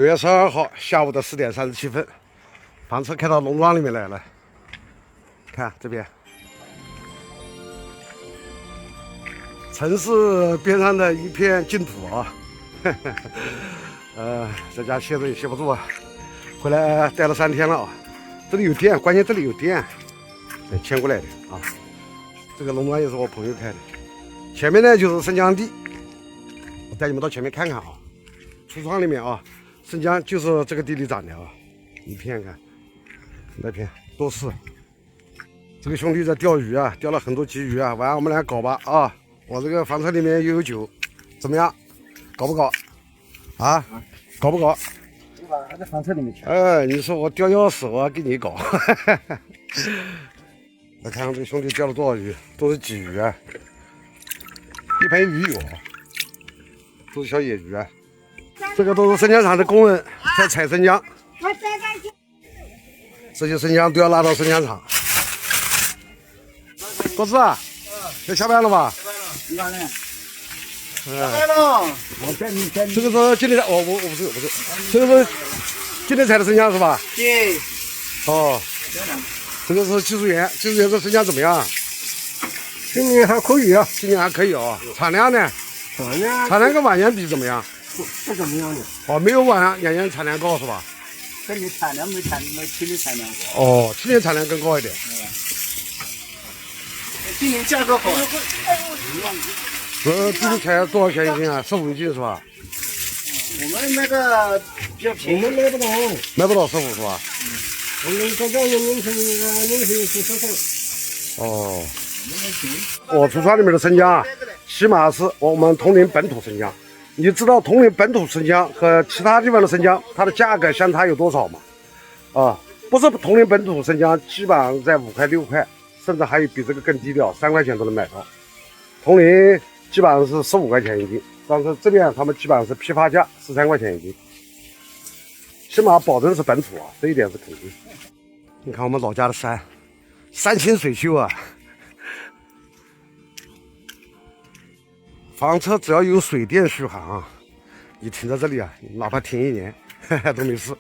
6月12号下午的4点37分，房车开到农庄里面来了。看这边，城市边上的一片净土啊。在家歇着也歇不住啊，回来待了3天了啊。这里有电，关键这里有电，迁过来的啊。这个农庄也是我朋友开的。前面呢就是生姜地，我带你们到前面看看啊。橱窗里面啊，生姜就是这个地里长的啊，一片看，那片都是。这个兄弟在钓鱼啊，钓了很多鲫鱼啊。晚上我们来搞吧啊！我这个房车里面又有酒，怎么样？搞不搞？啊？搞不搞？我把它在房车里面去。你说我钓钥匙，我要给你搞。来看看这个兄弟钓了多少鱼，都是鲫鱼啊，一盆鱼有，都是小野鱼啊。这个都是生姜厂的工人在采生姜，这些生姜都要拉到生姜厂。高志啊，要下班了吧？下班了。下班了。我带你。这个是今天我不是，这个是今天采的生姜是吧？对。哦。这个是技术员，技术员说生姜怎么样？今年还可以啊，今年还可以哦。产量呢？产量跟往年比怎么样？不怎么样的。哦，没有往年产量高是吧？这里产量没去年产量高。哦，去年产量更高一点。今年价格好。这个才多少钱一斤啊？15一斤是吧？我们那个比较便宜，我们买不到。买不到15是吧？我们刚刚弄成哦。我橱窗里面的生姜啊，起码是我们铜陵本土生姜。你知道铜陵本土生姜和其他地方的生姜它的价格相差有多少吗？啊，不是铜陵本土生姜，基本上在5块6块，甚至还有比这个更低调，3块钱都能买到。铜陵基本上是15块钱一斤，但是这边他们基本上是批发价13块钱一斤，起码保证是本土啊，这一点是肯定。你看我们老家的山清水秀啊。房车只要有水电续航啊，你停在这里啊，哪怕停1年都没事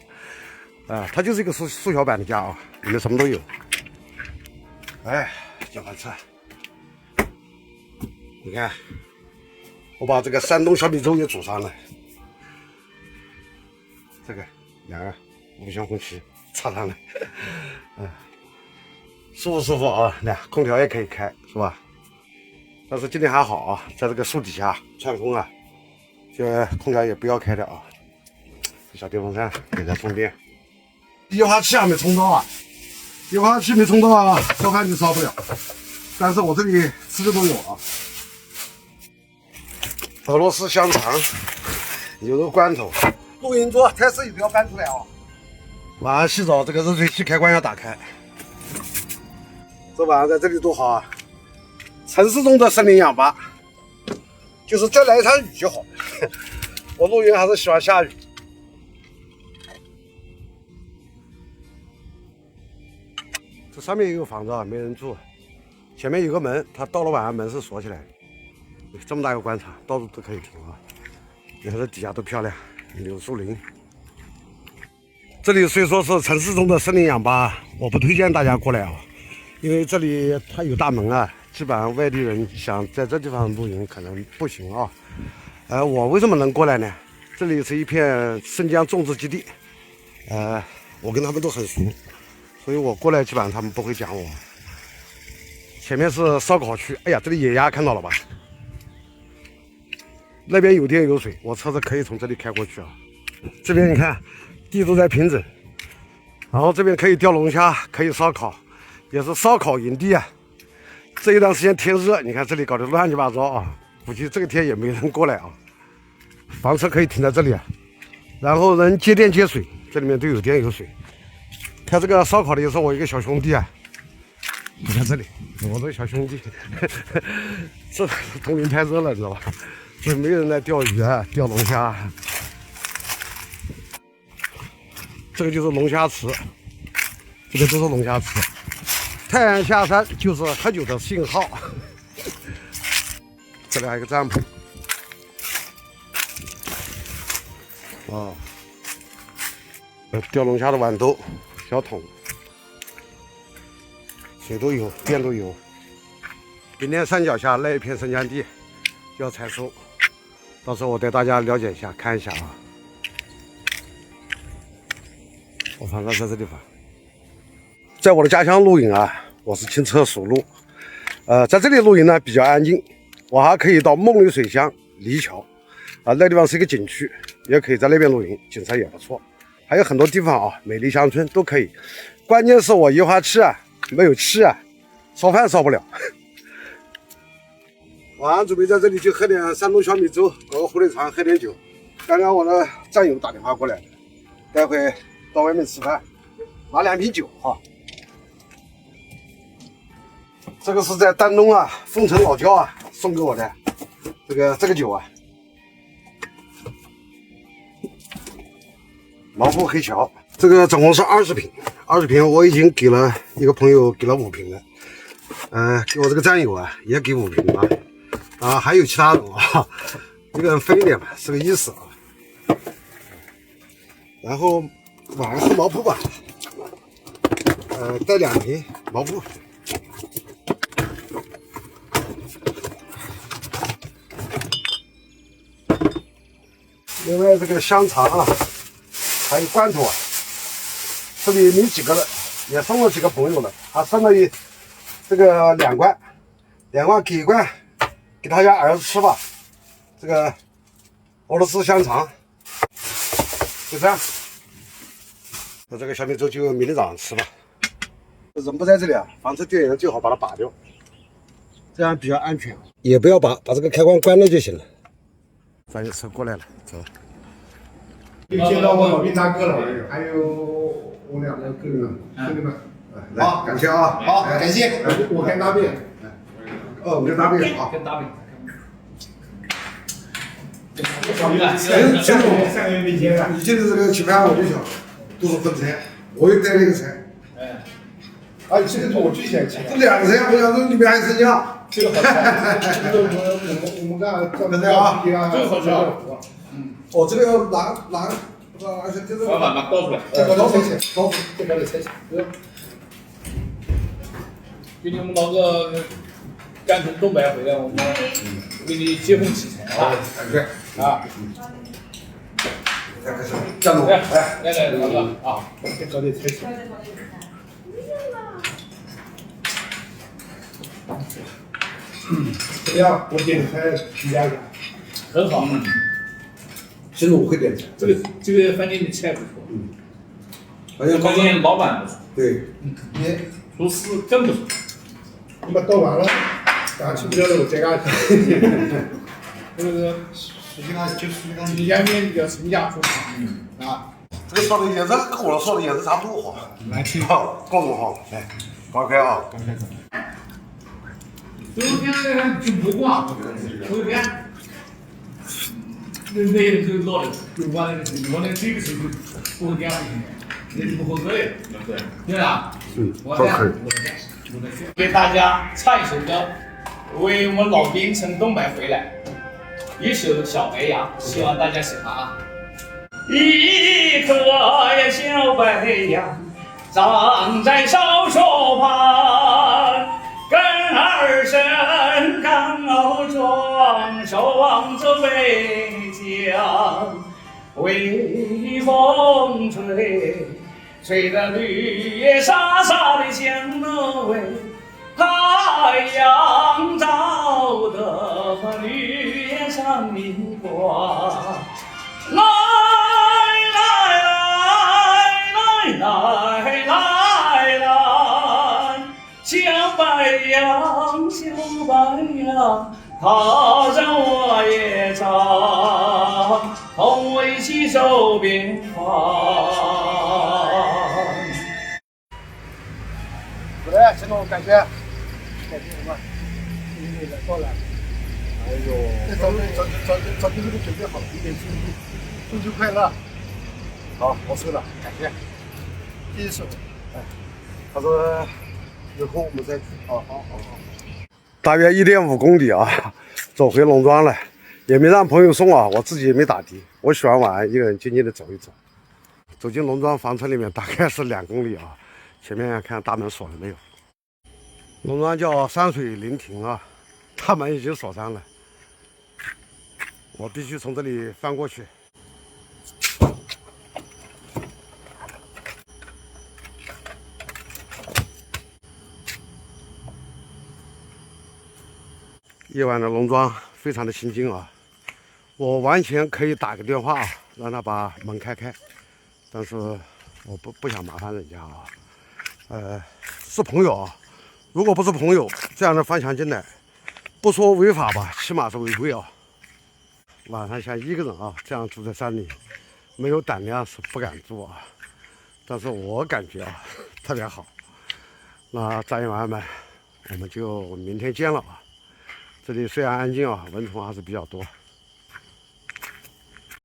啊。它就是一个缩小版的家啊，里面什么都有。哎，小房车，你看，我把这个山东小米粥也煮上了，这个2个5香红旗插上了，舒服舒服啊！来，空调也可以开，是吧？但是今天还好啊，在这个树底下串风啊，这空调也不要开的啊。小电风扇也在充电，液化气还没充到啊，液化气没充到啊，烧饭就烧不了。但是我这里吃的都有啊，俄罗斯香肠、牛肉罐头、录音桌、台式椅子要搬出来啊。晚上洗澡，这个热水器开关要打开。这晚上在这里多好啊！城市中的森林氧吧，就是再来一场雨就好。我录音还是喜欢下雨。这上面也有房子啊，没人住。前面有个门，它到了晚上门是锁起来的。这么大个广场，到处都可以停啊。你看这底下都漂亮，柳树林。这里虽说是城市中的森林氧吧，我不推荐大家过来啊，因为这里它有大门啊。基本上外地人想在这地方露营可能不行啊。我为什么能过来呢？这里是一片生姜种植基地，我跟他们都很熟，所以我过来基本上他们不会讲我。前面是烧烤区，哎呀，这里野鸭看到了吧？那边有电有水，我车子可以从这里开过去啊。这边你看，地都在平整，然后这边可以钓龙虾，可以烧烤，也是烧烤营地啊。这一段时间天热，你看这里搞得乱七八糟啊，估计这个天也没人过来啊。房车可以停在这里啊，然后能接电接水，这里面都有电有水。开这个烧烤的也是我一个小兄弟啊，你看这里，我这个小兄弟，这铜陵太热了，知道吧？所以没人来钓鱼啊，钓龙虾。这个就是龙虾池，这个都是龙虾池。太阳下山就是喝酒的信号。这里还有一个帐篷。哦，钓龙虾的豌豆、小桶，水都有，电都有。今天山脚下那一片生姜地就要采收，到时候我带大家了解一下，看一下啊。我放到在这地方，在我的家乡露营啊，我是轻车熟路。在这里露营呢比较安静，我还可以到梦里水乡黎桥啊，那地方是一个景区，也可以在那边露营，景色也不错。还有很多地方啊，美丽乡村都可以。关键是我液化气啊没有气啊，烧饭烧不了。晚上准备在这里就喝点山东小米粥，搞个火腿肠，喝点酒。刚刚我的战友打电话过来了，待会到外面吃饭，拿2瓶酒哈。这个是在丹东啊，凤城老窖啊送给我的这个酒啊，毛铺黑桥，这个总共是20瓶，20瓶我已经给了一个朋友，给了5瓶了，给我这个战友啊也给5瓶啊，还有其他人啊，一个人分一点吧，是个意思啊。然后晚上是毛铺吧，带2瓶毛铺。另外这个香肠啊，还有罐头啊，这里没几个了，也送了几个朋友了，还剩了这个2罐给1罐给他家儿子吃吧。这个俄罗斯香肠就这样，那这个小米粥就明天早上吃吧。人不在这里啊，房车电源最好把它拔掉，这样比较安全，也不要把这个开关关了就行了。专业车过来了，走。又见到我老兵大哥了，还有我2个哥哥们，来，感谢啊，好，感谢，我跟大兵，我跟大兵好，跟大兵。陈总3个月没见了，你记得这个去看我就想都是分菜，我又带了一个菜，啊，这个我最喜欢吃，这2个菜，我想说里面还剩下。这个好吃，这个我们干专门啊，这个好吃。哦，这个要拿这个把倒出来，这个才行，这个才行。今天我们老哥刚从东北回来，我们给你接风洗菜啊！对啊，开始站住，来，老哥啊，这个才行。怎么样？我点的菜评价一下。很好。其实我会点菜，这个饭店的菜不错，饭店老板不错，对，你厨师真不错。你们倒完了，吃不了了，我再干。这个你下面叫陈家厨房啊，这个说的也是跟我说的也是差不多哈。来吃，好，够不好？来，高开啊！昨天就不逛，昨天那就老了，就完了，我那这个时候不点不行，那不合格的，对吧？我给大家唱一首歌，为我们老兵从东北回来，一首《小白杨》，希望大家喜欢啊。一颗呀小白杨，长在少手旁，根儿深高壮，守望着渭江，微风吹，吹得绿叶沙沙的江南味，太阳照得绿叶上明光。来小白杨，小白杨，踏上我也唱，同我一起走边防。来，陈总，感谢我们今天的到来。哎呦，早就这个准备好，一点中秋快乐。好，我收了，感谢。第一首，他说有空我们再去。好。大约1.5公里啊，走回农庄了，也没让朋友送啊，我自己也没打的。我喜欢晚上一个人静静的走一走。走进农庄房车里面大概是2公里啊。前面看大门锁了没有？农庄叫山水林亭啊，大门已经锁上了，我必须从这里翻过去。夜晚的农庄非常的清静啊，我完全可以打个电话让他把门开，但是我不想麻烦人家啊。是朋友啊，如果不是朋友，这样的翻墙进来，不说违法吧，起码是违规啊。晚上像一个人啊这样住在山里，没有胆量是不敢住啊。但是我感觉啊特别好。那战友们，我们就明天见了啊。这里虽然安静啊，蚊虫还是比较多。